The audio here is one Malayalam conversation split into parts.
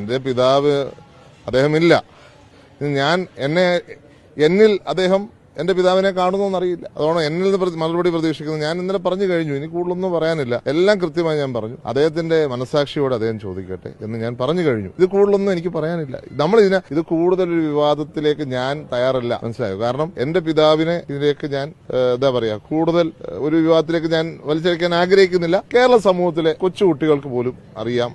എന്റെ പിതാവ് അദ്ദേഹമില്ല. എന്നിൽ അദ്ദേഹം എന്റെ പിതാവിനെ കാണുന്നോന്നറിയില്ല. അതുകൊണ്ട് എന്നിൽ നിന്ന് മറുപടി പ്രതീക്ഷിക്കുന്നത്. ഞാൻ ഇന്നലെ പറഞ്ഞു കഴിഞ്ഞു, ഇനി കൂടുതലൊന്നും പറയാനില്ല. എല്ലാം കൃത്യമായി ഞാൻ പറഞ്ഞു. അദ്ദേഹത്തിന്റെ മനസാക്ഷിയോട് അദ്ദേഹം ചോദിക്കട്ടെ എന്ന് ഞാൻ പറഞ്ഞു കഴിഞ്ഞു. ഇത് കൂടുതലൊന്നും എനിക്ക് പറയാനില്ല. ഇത് കൂടുതലൊരു വിവാദത്തിലേക്ക് ഞാൻ തയ്യാറല്ല, മനസ്സിലായോ? കാരണം എന്റെ പിതാവിനെ ഇതിലേക്ക് ഞാൻ കൂടുതൽ ഒരു വിവാദത്തിലേക്ക് ഞാൻ വലിച്ചഴിക്കാൻ ആഗ്രഹിക്കുന്നില്ല. കേരള സമൂഹത്തിലെ കൊച്ചുകുട്ടികൾക്ക് പോലും അറിയാം.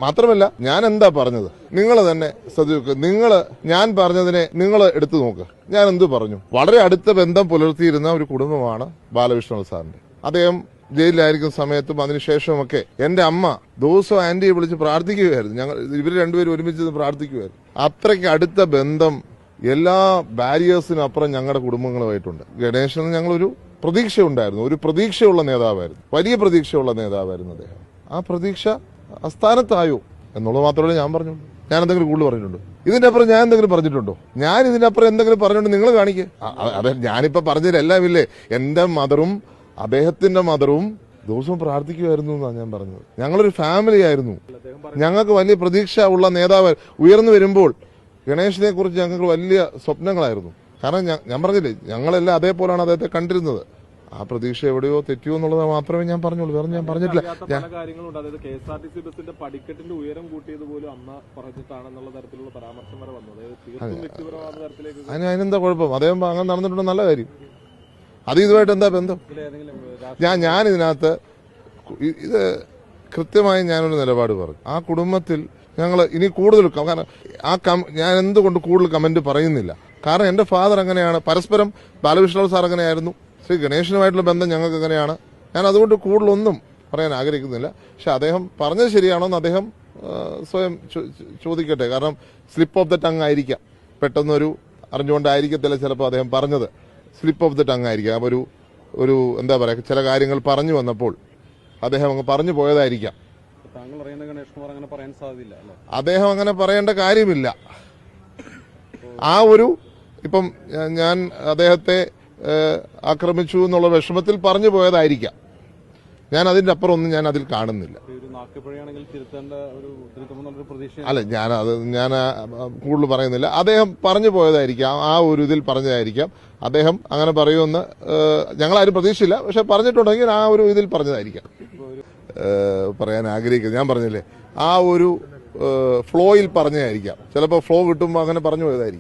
മാത്രമല്ല, ഞാൻ എന്താ പറഞ്ഞത് നിങ്ങൾ തന്നെ ശ്രദ്ധിക്കുക. ഞാൻ പറഞ്ഞതിനെ നിങ്ങൾ എടുത്തു നോക്ക്. ഞാൻ എന്തു പറഞ്ഞു? വളരെ അടുത്ത ബന്ധം പുലർത്തിയിരുന്ന ഒരു കുടുംബമാണ് ബാലകൃഷ്ണൻ സാറിന്റെ. അദ്ദേഹം ജയിലിലായിരിക്കുന്ന സമയത്തും അതിനുശേഷവുമൊക്കെ എന്റെ അമ്മ ദിവസവും ആന്റിയെ വിളിച്ച് പ്രാർത്ഥിക്കുകയായിരുന്നു. ഇവർ രണ്ടുപേരും ഒരുമിച്ച് പ്രാർത്ഥിക്കുകയായിരുന്നു. അത്രയ്ക്ക് അടുത്ത ബന്ധം എല്ലാ ബാരിയേഴ്സിനും അപ്പുറം ഞങ്ങളുടെ കുടുംബങ്ങളുമായിട്ടുണ്ട്. ഗണേശന് ഞങ്ങളൊരു പ്രതീക്ഷയുണ്ടായിരുന്നു. ഒരു പ്രതീക്ഷയുള്ള നേതാവായിരുന്നു. വലിയ പ്രതീക്ഷയുള്ള നേതാവായിരുന്നു അദ്ദേഹം. ആ പ്രതീക്ഷ അസ്ഥാനത്തായോ എന്നുള്ളത് മാത്രമേ ഞാൻ പറഞ്ഞുള്ളൂ. ഞാൻ എന്തെങ്കിലും കൂടുതൽ പറഞ്ഞിട്ടുണ്ടോ? ഇതിന്റെ അപ്പുറം ഞാൻ എന്തെങ്കിലും പറഞ്ഞിട്ടുണ്ടോ? ഞാൻ ഇതിനപ്പുറം എന്തെങ്കിലും പറഞ്ഞിട്ടുണ്ട് നിങ്ങൾ കാണിക്കുക. അതെ, ഞാനിപ്പോ പറഞ്ഞതിലെല്ലാം ഇല്ലേ, എന്റെ മദറും അദ്ദേഹത്തിന്റെ മദറും ദിവസവും പ്രാർത്ഥിക്കുമായിരുന്നു എന്നാണ് ഞാൻ പറഞ്ഞത്. ഞങ്ങളൊരു ഫാമിലി ആയിരുന്നു. ഞങ്ങൾക്ക് വലിയ പ്രതീക്ഷ ഉള്ള നേതാവ് ഉയർന്നു വരുമ്പോൾ ഗണേശനെ കുറിച്ച് ഞങ്ങൾക്ക് വലിയ സ്വപ്നങ്ങളായിരുന്നു. കാരണം ഞാൻ പറഞ്ഞില്ലേ, ഞങ്ങളെല്ലാം അതേപോലെയാണ് അദ്ദേഹത്തെ കണ്ടിരുന്നത്. ആ പ്രതീക്ഷ എവിടെയോ തെറ്റിയോ എന്നുള്ളത് മാത്രമേ ഞാൻ പറഞ്ഞുള്ളൂ. വേറെ ഞാൻ പറഞ്ഞിട്ടില്ല. KSRTC ബസിന്റെ പടിക്കെട്ടിന്റെ ഉയരം കൂട്ടിയത് പോലും അമ്മ പറഞ്ഞിട്ടാണെന്നുള്ള തരത്തിലുള്ള പരാമർശം വരെ വന്നു. അതിനെന്താ കുഴപ്പം? അദ്ദേഹം അങ്ങനെ നടന്നിട്ടുണ്ടോ? നല്ല കാര്യം. അത് ഇതുമായിട്ട് എന്താ ബന്ധം? ഞാൻ ഇതിനകത്ത് ഇത് കൃത്യമായി ഞാനൊരു നിലപാട് പറഞ്ഞു. ആ കുടുംബത്തിൽ ഞങ്ങൾ ഇനി കൂടുതൽ ഞാൻ എന്തുകൊണ്ട് കൂടുതൽ കമന്റ് പറയുന്നില്ല. കാരണം എന്റെ ഫാദർ അങ്ങനെയാണ്. പരസ്പരം ബാലകൃഷ്ണൻ സാർ അങ്ങനെയായിരുന്നു. ശ്രീ ഗണേശനുമായിട്ടുള്ള ബന്ധം ഞങ്ങൾക്ക് എങ്ങനെയാണ്. ഞാൻ അതുകൊണ്ട് കൂടുതലൊന്നും പറയാൻ ആഗ്രഹിക്കുന്നില്ല. പക്ഷെ അദ്ദേഹം പറഞ്ഞത് ശരിയാണോ എന്ന് അദ്ദേഹം സ്വയം ചോദിക്കട്ടെ. കാരണം സ്ലിപ്പ് ഓഫ് ദ ടങ് ആയിരിക്കാം. പെട്ടെന്നൊരു അറിഞ്ഞുകൊണ്ടായിരിക്കത്തില്ല ചിലപ്പോൾ അദ്ദേഹം പറഞ്ഞത്. സ്ലിപ്പ് ഓഫ് ദ ടങ് ആയിരിക്കാം. അപ്പോൾ ഒരു എന്താ പറയുക, ചില കാര്യങ്ങൾ പറഞ്ഞു വന്നപ്പോൾ അദ്ദേഹം അങ്ങ് പറഞ്ഞു പോയതായിരിക്കാം. അദ്ദേഹം അങ്ങനെ പറയേണ്ട കാര്യമില്ല. ഇപ്പം ഞാൻ അദ്ദേഹത്തെ ആക്രമിച്ചു എന്നുള്ള വിഷമത്തിൽ പറഞ്ഞു പോയതായിരിക്കാം. ഞാൻ അതിന്റെ അപ്പുറം ഒന്നും ഞാൻ അതിൽ കാണുന്നില്ല. അല്ല, ഞാൻ കൂടുതൽ പറയുന്നില്ല. അദ്ദേഹം പറഞ്ഞു പോയതായിരിക്കാം. ആ ഒരു ഇതിൽ പറഞ്ഞതായിരിക്കാം. അദ്ദേഹം അങ്ങനെ പറയുമെന്ന് ഞങ്ങളാരും പ്രതീക്ഷിച്ചില്ല. പക്ഷെ പറഞ്ഞിട്ടുണ്ടെങ്കിൽ ആ ഒരു ഇതിൽ പറഞ്ഞതായിരിക്കാം. പറയാൻ ആഗ്രഹിക്കുന്നത് ഞാൻ പറഞ്ഞില്ലേ, ആ ഒരു ഫ്ലോയിൽ പറഞ്ഞതായിരിക്കാം. ചിലപ്പോൾ ഫ്ലോ കിട്ടുമ്പോൾ അങ്ങനെ പറഞ്ഞു പോയതായിരിക്കും.